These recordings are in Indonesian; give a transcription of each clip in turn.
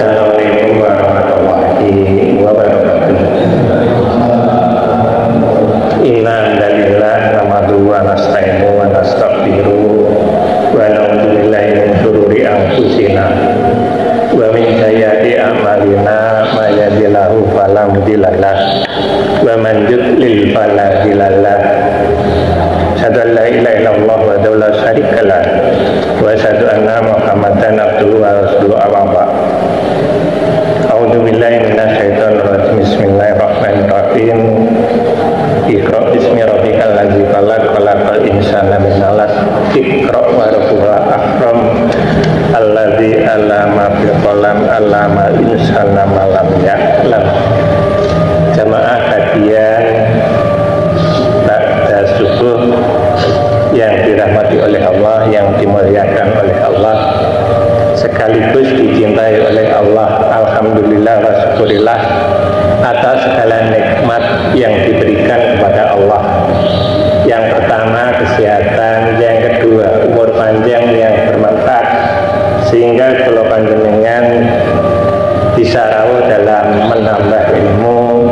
Assalamualaikum warahmatullahi wabarakatuh. Inna lillahi wa nasta'inuhu wa nastaghfiruh wa na'udzu billahi min shururi anfusina wa min sayyiati a'malina may yahdihillahu fala mudilla lahu wa man yudlil fala hadiya lahu. Asyhadu an la ilaha illallah wa la syarika lahu wa asyhadu anna Muhammadan abduhu wa rasuluhu amma ba'd. A'udzu billahi minasyaitonir rajim. Bismillahirrahmanirrahim. Iqra bismi rabbikal ladzi khalaq khalaqal insana min 'alaq. Iqra wa rabbukal akram alladzi 'allama bil qalam 'allamal insana ma lam ya'lam. Jamaah kajian ba'da subuh yang dirahmati oleh Allah, yang dimuliakan oleh Allah, sekaligus dicintai oleh Allah. Alhamdulillah wa syukurillah atas segala nikmat yang diberikan kepada Allah. Yang pertama kesehatan, yang kedua umur panjang yang bermanfaat, sehingga kalau panjenengan bisa rawuh dalam menambah ilmu.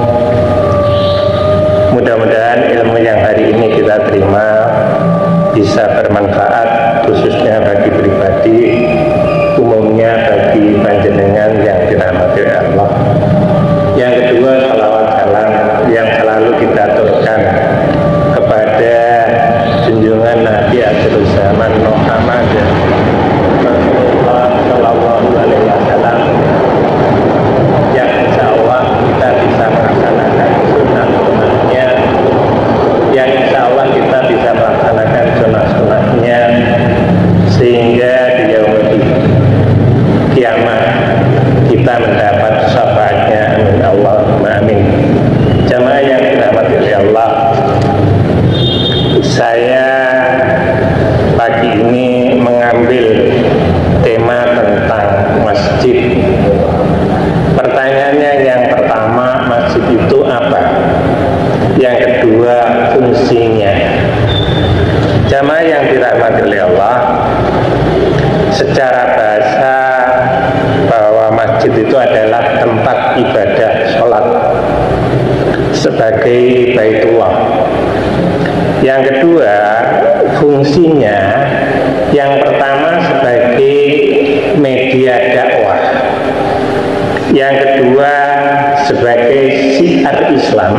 Mudah-mudahan ilmu yang hari ini kita terima bisa bermanfaat, khususnya bagi pribadi, umumnya bagi panjenengan yang dirahmati oleh Allah. Yang kedua, salawat salam yang selalu kita aturkan kepada junjungan Nabi akhir zaman Muhammad Rasulullah Shallallahu Alaihi Wasallam, yang insya Allah kita bisa melaksanakan sunnah-sunnahnya, yang insya Allah kita bisa melaksanakan sunnah-sunnahnya, sehingga di yaumul kiamat kita mendapat syafaatnya. Amin Allahumma amin. Jamaah yang dirahmati oleh Allah, saya pagi ini mengambil tema tentang masjid. Pertanyaannya, yang pertama, masjid itu apa? Yang kedua, fungsinya. Jamaah yang dirahmati oleh Allah, secara bahasa bahwa masjid itu adalah tempat ibadah sholat sebagai baitullah. Yang kedua, fungsinya, yang pertama sebagai media dakwah, yang kedua sebagai syiar Islam,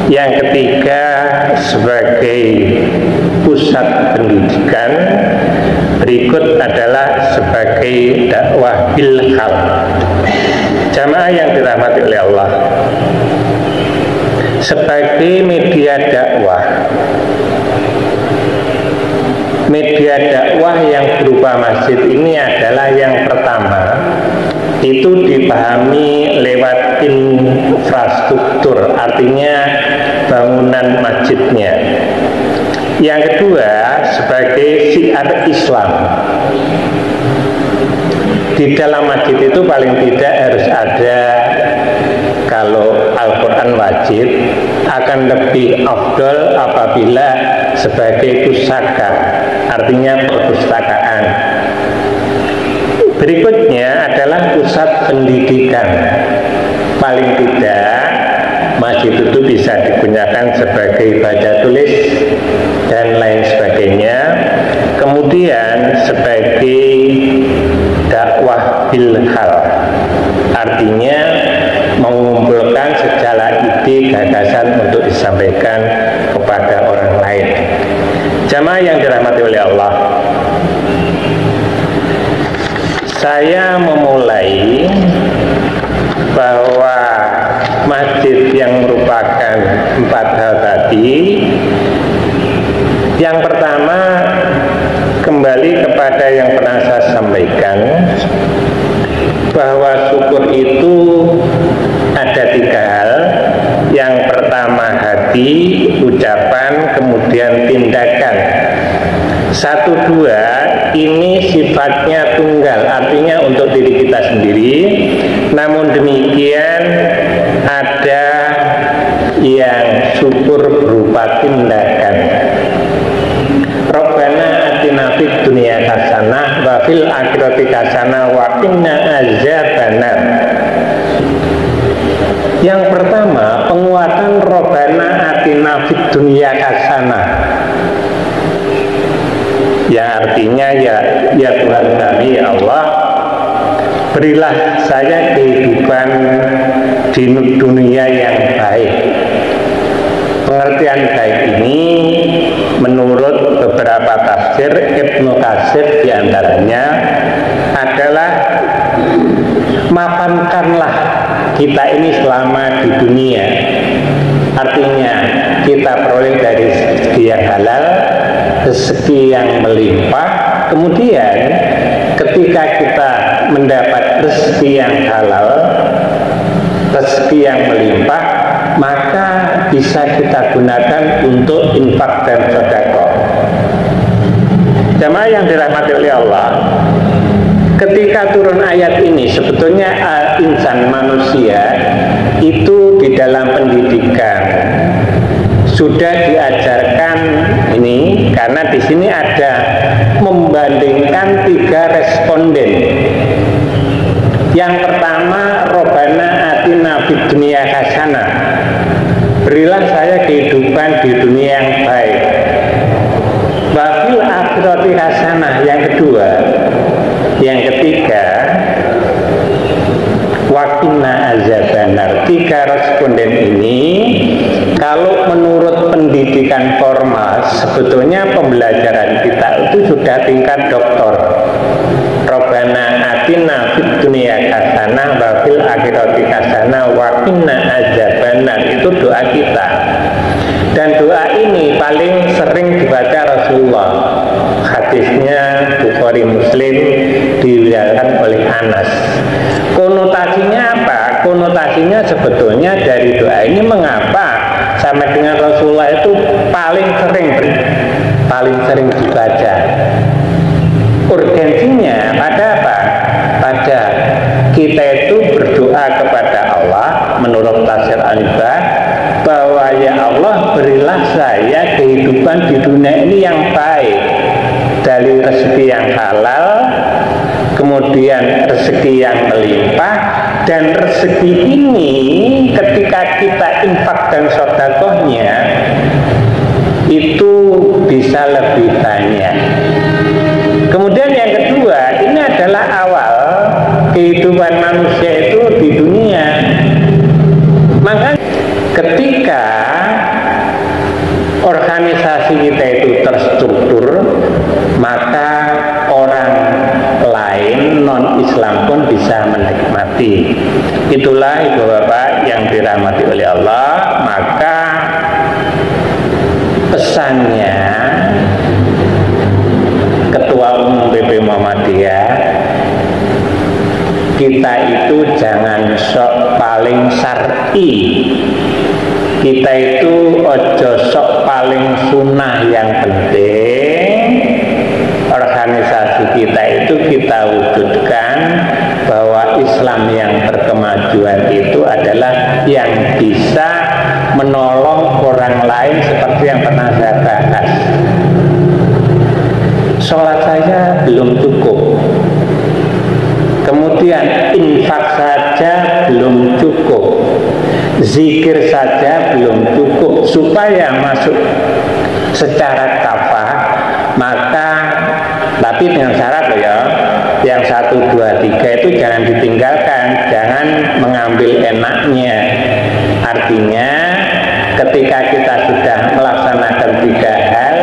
yang ketiga sebagai pusat pendidikan, berikut adalah sebagai dakwah bilhal. Jamaah yang dirahmati oleh Allah, sebagai media dakwah, media dakwah yang berupa masjid ini adalah yang pertama, itu dipahami lewat infrastruktur, artinya bangunan masjidnya. Yang kedua sebagai syiar Islam. Di dalam masjid itu paling tidak harus ada, kalau Al-Quran wajib, akan lebih afdol apabila sebagai pusaka, artinya perpustakaan. Berikutnya adalah pusat pendidikan. Paling tidak masjid itu bisa digunakan sebagai baca tulis dan lain sebagainya. Kemudian sebagai dakwah bilhal, artinya mengumpulkan segala ide gagasan untuk disampaikan kepada orang lain. Jamaah yang dirahmati oleh Allah, saya memulai bahwa masjid yang merupakan 4 hal tadi. Yang pertama, kembali kepada yang pernah saya sampaikan, bahwa syukur itu ada 3 hal. Yang pertama hati, ucapan, kemudian tindakan. 1, 2 ini sifatnya tunggal, artinya untuk diri kita sendiri. Namun demikian ada yang syukur berupa tindakan. Rabbana atina fid dunya hasanah wa fil akhirati hasanah wa qina azab ya Allah, berilah saya kehidupan di dunia yang baik. Pengertian baik ini menurut beberapa tafsir Ibnu Katsir diantaranya adalah mapankanlah kita ini selama di dunia. Artinya kita peroleh dari rezeki yang halal, rezeki yang melimpah. Kemudian ketika kita mendapat rezeki yang halal, rezeki yang melimpah, maka bisa kita gunakan untuk infak dan sedekah. Jamaah yang dirahmati oleh Allah, ketika turun ayat ini sebetulnya insan manusia itu di dalam pendidikan sudah diajarkan ini, karena di sini ada membandingkan 3 responden. Yang pertama, Robbana atina fid dunya hasanah, berilah saya kehidupan di dunia yang baik. Wa fil akhirati hasanah, yang kedua. Yang ketiga, waqina azabannar. 3 responden ini kalau menurut pendidikan formal sebetulnya pembelajaran kita itu sudah tingkat doktor. Robbana atina fid dunya hasanah wa fil akhirati hasanah wa qina azabannar, itu doa kita. Dan doa ini paling sering dibaca Rasulullah. Hadisnya Bukhari Muslim diriwayatkan oleh Anas. Konotasinya apa? Konotasinya sebetulnya dari doa ini mengapa sama dengan Rasulullah itu paling sering dibaca. Urgensinya pada apa? Pada kita itu berdoa kepada Allah menurut tafsir Al-Ibah bahwa ya Allah, berilah saya kehidupan di dunia ini yang baik, dari rezeki yang halal, kemudian rezeki yang melimpah, dan rezeki ini ketika kita infak dan sedekahnya itu bisa lebih banyak. Kemudian yang kedua, ini adalah awal kehidupan manusia itu di dunia. Maka ketika organisasi kita itu terstruktur, maka orang lain non-Islam pun bisa menikmati. Itulah ibu bapak yang dirahmati oleh Allah. Maka pesannya Ketua Umum PP Muhammadiyah, kita itu jangan sok paling syar'i, kita itu ojo sok paling sunnah. Yang penting organisasi kita itu kita wujudkan bahwa Islam yang berkemajuan itu adalah yang bisa menolong orang lain, seperti yang pernah saya bahas. Sholat saja belum cukup, kemudian infak saja belum cukup, zikir saja belum cukup. Supaya masuk secara kafah, maka tapi dengan syarat loh ya, yang 1, 2, 3 itu jangan ditinggalkan, jangan mengambil enaknya. Artinya ketika kita sudah melaksanakan 3 hal,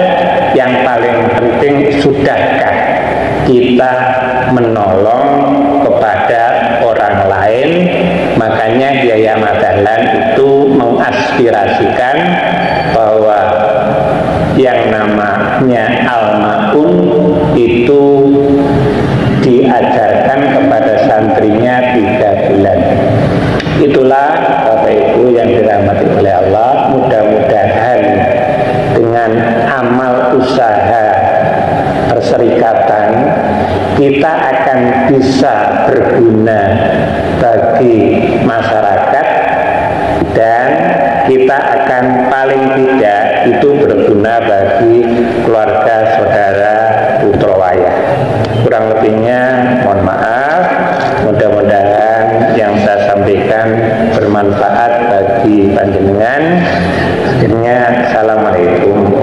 yang paling penting sudahkah kita menolong kepada orang lain. Makanya Yaya Madahlan itu mengaspirasikan bahwa yang namanya al-ma'un itu diajarkan kepada santrinya 3 bulan. Itulah Bapak Ibu yang dirahmati oleh Allah, mudah-mudahan dengan amal usaha perserikatan kita akan bisa berguna bagi masyarakat, dan kita akan paling tidak itu berguna bagi keluarga saudara Putrowaya. Kurang lebihnya mohon maaf. Mudah-mudahan yang saya sampaikan bermanfaat bagi panjenengan. Akhirnya, assalamualaikum